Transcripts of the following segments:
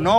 9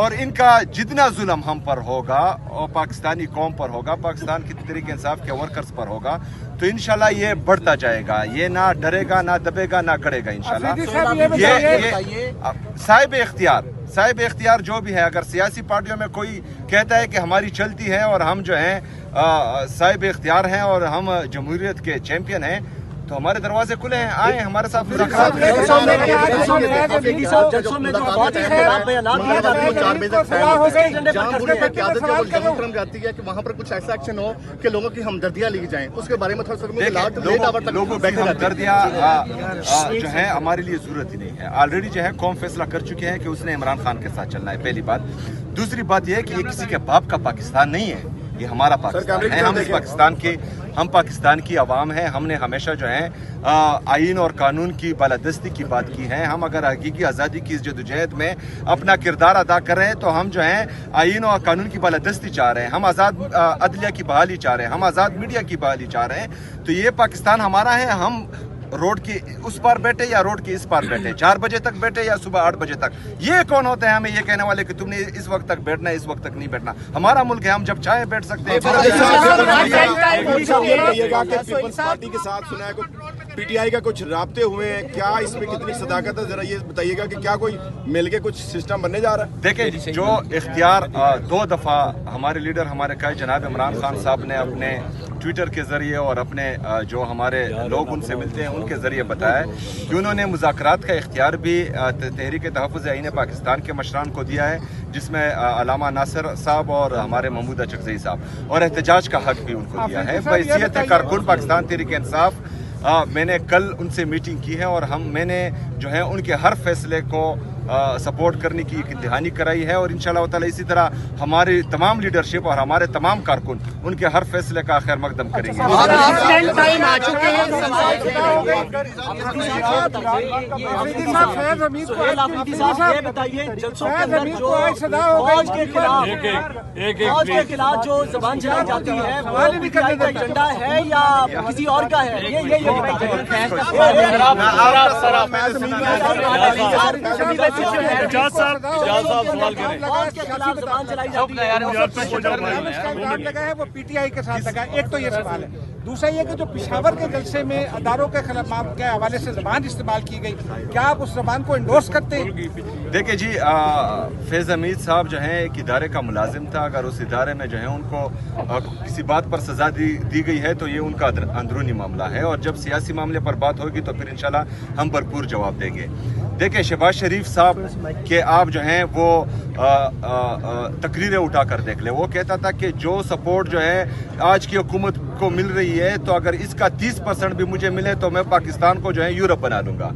اور ان کا جتنا ظلم ہم پر ہوگا اور پاکستانی قوم پر ہوگا، پاکستان کی تحریک انصاف کے ورکرز پر ہوگا، تو انشاءاللہ یہ بڑھتا جائے گا، یہ نہ ڈرے گا، نہ دبے گا، نہ گڑے گا انشاءاللہ۔ یہ صاحب اختیار جو بھی ہے، اگر سیاسی پارٹیوں میں کوئی کہتا ہے کہ ہماری چلتی ہے اور ہم جو ہیں صاحب اختیار ہیں اور ہم جمہوریت کے چیمپئن ہیں، تو ہمارے دروازے کھلے ہیں، آئیں ہمارے ساتھ مذاکرات کریں۔ وہاں پر کچھ ایسا ایکشن ہو کہ لوگوں کی ہمدردیاں لی جائیں، اس کے بارے میں لوگوں کی ہمدردیاں جو ہے ہمارے لیے ضرورت ہی نہیں ہے۔ آلریڈی جو ہے قوم فیصلہ کر چکے ہیں کہ اس نے عمران خان کے ساتھ چلنا ہے، پہلی بات۔ دوسری بات یہ ہے کہ یہ کسی کے باپ کا پاکستان نہیں ہے، یہ ہمارا پاکستان ہے، ہم پاکستان کی عوام ہیں۔ ہم نے ہمیشہ جو ہے آئین اور قانون کی بالادستی کی بات کی ہے۔ ہم اگر حقیقی آزادی کی اس جدوجہد میں اپنا کردار ادا کر رہے ہیں تو ہم جو ہیں آئین اور قانون کی بالادستی چاہ رہے ہیں، ہم آزاد عدلیہ کی بحالی چاہ رہے ہیں، ہم آزاد میڈیا کی بحالی چاہ رہے ہیں۔ تو یہ پاکستان ہمارا ہے، ہم روڈ کے اس پار بیٹھے یا روڈ کے اس پار بیٹھے، 4 بجے تک بیٹھے یا صبح 8 بجے تک، یہ کون ہوتے ہیں ہمیں یہ کہنے والے کہ تم نے اس وقت تک بیٹھنا ہے، اس وقت تک نہیں بیٹھنا؟ ہمارا ملک ہے، ہم جب چاہیں بیٹھ سکتے ہیں۔ پیپلز پارٹی کے ساتھ سنا ہے پی ٹی آئی کا کچھ رابطے ہوئے ہیں، کیا اس میں کتنی صداقت ہے؟ ذرا یہ بتائیے گا کہ کیا کوئی مل کے کچھ سسٹم بننے جا رہا ہے؟ دیکھیں، جو اختیار 2 دفعہ ہمارے لیڈر ہمارے قائد جناب عمران خان صاحب نے اپنے ٹویٹر کے ذریعے اور اپنے جو ہمارے لوگ ان سے ملتے ہیں ان کے ذریعے بتایا ہے کہ انہوں نے مذاکرات کا اختیار بھی تحریک تحفظ آئین پاکستان کے مشران کو دیا ہے، جس میں علامہ ناصر صاحب اور ہمارے محمود اچکزئی صاحب، اور احتجاج کا حق بھی ان کو دیا ہے۔ بحیثیت کارکن پاکستان تحریک انصاف میں نے کل ان سے میٹنگ کی ہے اور میں نے جو ہے ان کے ہر فیصلے کو سپورٹ کرنے کی ایک دہانی کرائی ہے، اور انشاءاللہ تعالی اسی طرح ہماری تمام لیڈرشپ اور ہمارے تمام کارکن ان کے ہر فیصلے کا خیر مقدم کریں گے۔ خلاف جو زبان چلائی جاتی ہے وہ پی ٹی آئی کا ایجنڈا ہے یا کسی اور کا ہے؟ وہ پی ٹی آئی کے ساتھ لگا، ایک تو یہ سوال ہے۔ دوسرا یہ کہ جو پشاور کے جلسے میں اداروں کے خلاف کے حوالے سے زبان استعمال کی گئی، کیا آپ اس زبان کو انڈورس کرتے ہیں؟ دیکھیں جی، فیض حمید صاحب جو ہیں ایک ادارے کا ملازم تھا، اگر اس ادارے میں جو ہے ان کو کسی بات پر سزا دی گئی ہے تو یہ ان کا اندرونی معاملہ ہے، اور جب سیاسی معاملے پر بات ہوگی تو پھر انشاءاللہ ہم بھرپور جواب دیں گے۔ دیکھیں، شہباز شریف صاحب کے آپ جو ہیں وہ تقریریں اٹھا کر دیکھ لیں، وہ کہتا تھا کہ جو سپورٹ جو ہے آج کی حکومت کو مل رہی ہے تو اگر اس کا 30% بھی مجھے ملے تو میں پاکستان کو جو ہے یورپ بنا دوں گا۔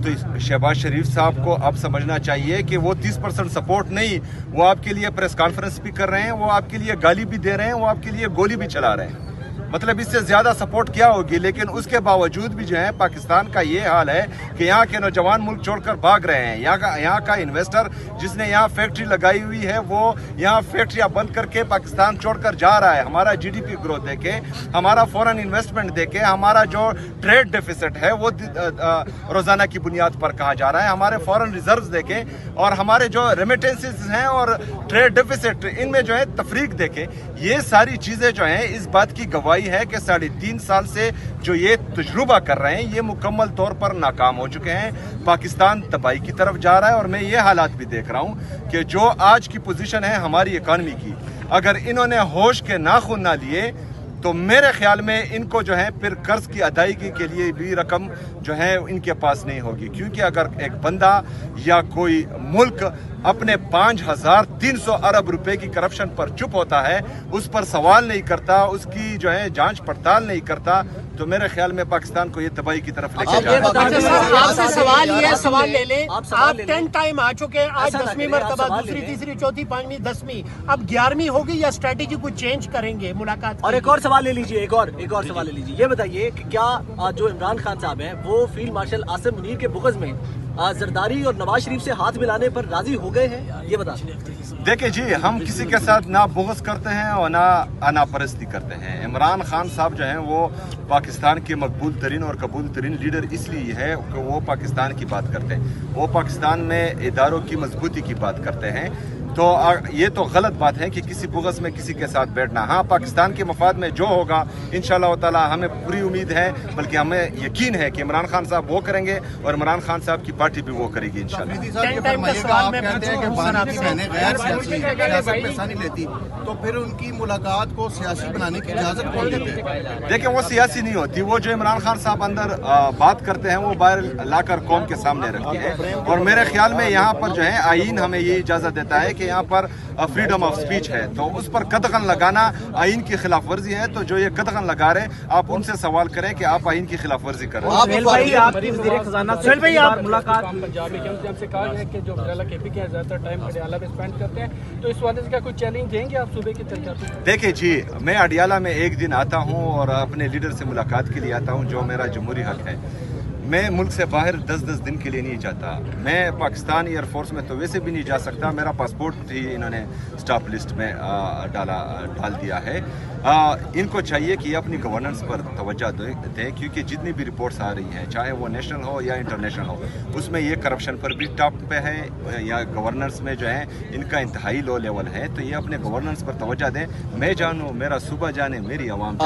تو شہباز شریف صاحب کو اب سمجھنا چاہیے کہ وہ 30% سپورٹ نہیں، وہ آپ کے لیے پریس کانفرنس بھی کر رہے ہیں، وہ آپ کے لیے گالی بھی دے رہے ہیں، وہ آپ کے لیے گولی بھی چلا رہے ہیں۔ مطلب اس سے زیادہ سپورٹ کیا ہوگی؟ لیکن اس کے باوجود بھی جو ہے پاکستان کا یہ حال ہے کہ یہاں کے نوجوان ملک چھوڑ کر بھاگ رہے ہیں۔ یہاں کا انویسٹر جس نے یہاں فیکٹری لگائی ہوئی ہے وہ یہاں فیکٹریاں بند کر کے پاکستان چھوڑ کر جا رہا ہے۔ ہمارا جی ڈی پی گروتھ دیکھے، ہمارا فورن انویسٹمنٹ دیکھے، ہمارا جو ٹریڈ ڈیفیسٹ ہے وہ روزانہ کی بنیاد پر کہاں جا رہا ہے، ہمارے فورن ریزروز دیکھیں اور ہمارے جو ریمیٹنسز ہیں اور ٹریڈ ڈیفیسٹ ان میں جو ہے تفریق دیکھیں۔ یہ ساری چیزیں جو ہیں اس بات کی گواہی ہے کہ 3.5 سال سے جو یہ تجربہ کر رہے ہیں یہ مکمل طور پر ناکام ہو چکے ہیں۔ پاکستان تباہی کی طرف جا رہا ہے، اور میں یہ حالات بھی دیکھ رہا ہوں کہ جو آج کی پوزیشن ہے ہماری اکانومی کی، اگر انہوں نے ہوش کے ناخن نہ لیے تو میرے خیال میں ان کو جو ہے پھر قرض کی ادائیگی کے لیے بھی رقم جو ہے ان کے پاس نہیں ہوگی، کیونکہ اگر ایک بندہ یا کوئی ملک اپنے 5,300 ارب روپے کی کرپشن پر چپ ہوتا ہے، اس پر سوال نہیں کرتا، اس کی جو ہے جانچ پڑتال نہیں کرتا، تو میرے خیال میں پاکستان کو یہ تباہی کی طرف لے کے جا رہا ہے۔ آپ سے سوال لے لیں، آپ 10 ٹائم آ چکے ہیں، آج 10ویں مرتبہ، دوسری تیسری چوتھی پانچویں 10ویں، اب 11ویں ہوگی یا اسٹریٹجی کو چینج کریں گے ملاقات؟ اور ایک اور سوال لے لیجیے، ایک اور سوال لے لیجیے، یہ بتائیے کہ کیا جو عمران خان صاحب ہیں وہ فیلڈ مارشل عاصم منیر کے بغض میں زرداری اور نواز شریف سے ہاتھ ملانے پر راضی ہو گئے ہیں؟ یہ بتا دیکھیں جی، ہم کسی کے ساتھ نہ بغض کرتے ہیں اور نہ آنا پرستی کرتے ہیں۔ عمران خان صاحب جو ہیں وہ پاکستان کے مقبول ترین اور قبول ترین لیڈر اس لیے ہے کہ وہ پاکستان کی بات کرتے ہیں، وہ پاکستان میں اداروں کی مضبوطی کی بات کرتے ہیں۔ تو یہ تو غلط بات ہے کہ کسی بغض میں کسی کے ساتھ بیٹھنا. ہاں پاکستان کے مفاد میں جو ہوگا انشاءاللہ تعالی ہمیں پوری امید ہے, بلکہ ہمیں یقین ہے کہ عمران خان صاحب وہ کریں گے اور عمران خان صاحب کی پارٹی بھی وہ کرے گی تو پھر ان کی ملاقات کو سیاسی بنانے کی اجازت کون دیتے ہیں؟ دیکھیں وہ سیاسی نہیں ہوتی, وہ جو عمران خان صاحب اندر بات کرتے ہیں وہ باہر لا کر قوم کے سامنے رکھتی ہے. اور میرے خیال میں یہاں پر جو ہے آئین ہمیں یہ اجازت دیتا ہے کہ یہاں پر فریڈم آف سپیچ ہے, تو اس پر قدغن لگانا آئین کی خلاف ورزی ہے. تو جو یہ قدغن لگا رہے آپ ان سے سوال کریں کہ آپ آئین کی خلاف ورزی کر رہے ہیں. ملاقات پنجاب میں جب سے کہا ہے کہ جو کے پی کے زیادہ ٹائم پٹیالہ میں اسپینڈ کرتے ہیں, تو اس وجہ سے کیا کوئی چیلنج دیں گے آپ صوبے کی ترقی؟ دیکھیں جی, میں اڈیالہ میں ایک دن آتا ہوں اور اپنے لیڈر سے ملاقات کے لیے آتا ہوں, جو میرا جمہوری حق ہے. میں ملک سے باہر 10 دن کے لیے نہیں جاتا. میں پاکستان ایئر فورس میں تو ویسے بھی نہیں جا سکتا, میرا پاسپورٹ ہی انہوں نے اسٹاپ لسٹ میں ڈال دیا ہے. ان کو چاہیے کہ یہ اپنی گورننس پر توجہ دیں, کیونکہ جتنی بھی رپورٹس آ رہی ہیں چاہے وہ نیشنل ہو یا انٹرنیشنل ہو, اس میں یہ کرپشن پر بھی ٹاپ پہ ہے یا گورننس میں جو ہے ان کا انتہائی لو لیول ہے. تو یہ اپنے گورننس پر توجہ دیں. میں جانوں, میرا صوبہ جانے, میری عوام.